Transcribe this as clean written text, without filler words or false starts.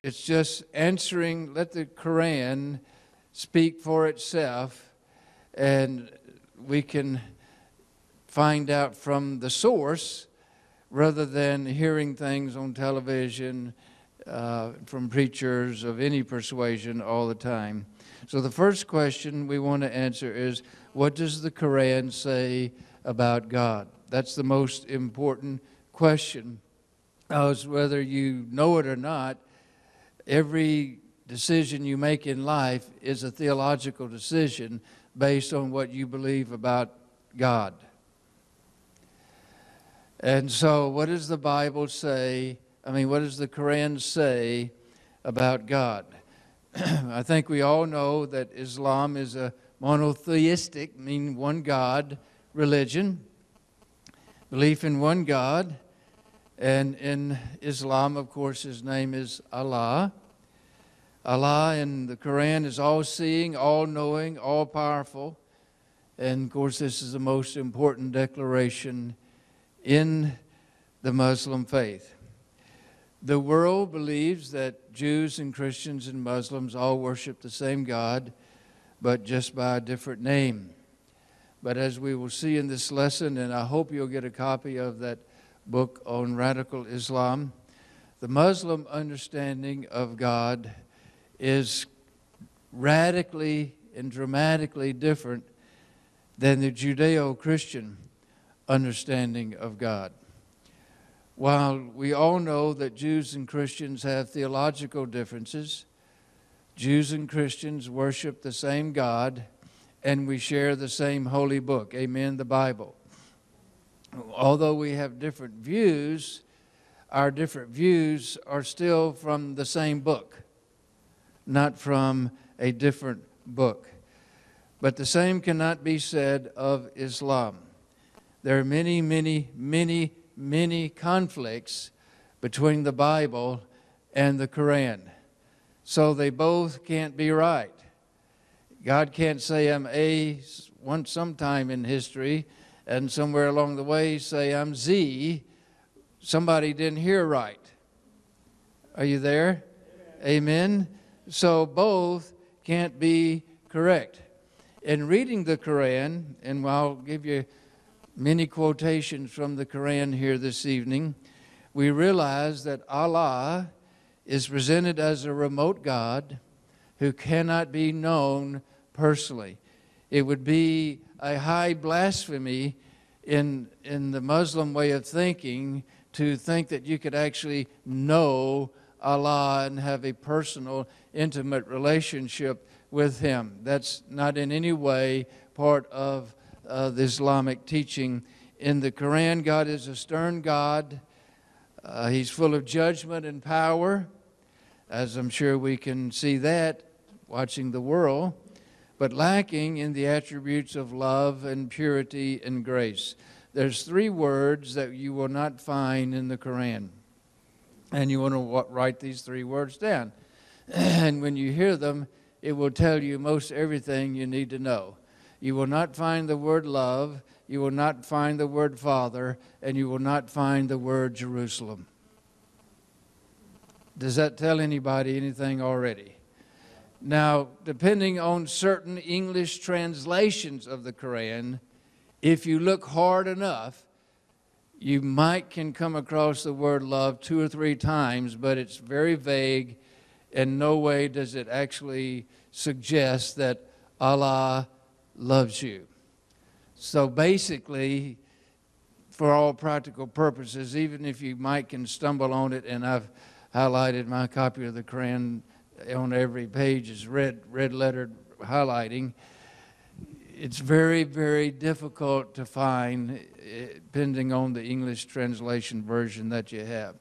It's just answering, let the Koran speak for itself, and we can find out from the source rather than hearing things on television from preachers of any persuasion all the time. So the first question we want to answer is, what does the Koran say about God? That's the most important question. Whether you know it or not, every decision you make in life is a theological decision based on what you believe about God. And so what does the Bible say? What does the Koran say about God? I think we all know that Islam is a monotheistic, meaning one God, religion, belief in one God. And in Islam, of course, his name is Allah. Allah in the Quran is all-seeing, all-knowing, all-powerful. And, of course, this is the most important declaration in the Muslim faith. The world believes that Jews and Christians and Muslims all worship the same God, but just by a different name. But as we will see in this lesson, and I hope you'll get a copy of that book on radical Islam, the Muslim understanding of God is radically and dramatically different than the Judeo-Christian understanding of God. While we all know that Jews and Christians have theological differences, Jews and Christians worship the same God, and we share the same holy book, amen, the Bible. Although we have different views, our different views are still from the same book, not from a different book. But the same cannot be said of Islam. There are many, many, many, many conflicts between the Bible and the Koran. So they both can't be right. God can't say I'm A sometime in history, and somewhere along the way say I'm Z. Somebody didn't hear right. Are you there? Amen. So both can't be correct. In reading the Koran, and I'll give you many quotations from the Koran here this evening, we realize that Allah is presented as a remote God who cannot be known personally. It would be a high blasphemy in the Muslim way of thinking to think that you could actually know Allah and have a personal, intimate relationship with Him. That's not in any way part of the Islamic teaching. In the Quran, God is a stern God. He's full of judgment and power, as I'm sure we can see that watching the world, but lacking in the attributes of love and purity and grace. There's 3 words that you will not find in the Quran, and you want to write these 3 words down. And when you hear them, it will tell you most everything you need to know. You will not find the word love, you will not find the word Father, and you will not find the word Jerusalem. Does that tell anybody anything already? Now, depending on certain English translations of the Quran, if you look hard enough, you can come across the word love 2 or 3 times, but it's very vague. In no way does it actually suggest that Allah loves you. So basically, for all practical purposes, even if you can stumble on it, and I've highlighted my copy of the Quran on every page is red lettered highlighting, it's very, very difficult to find, depending on the English translation version that you have.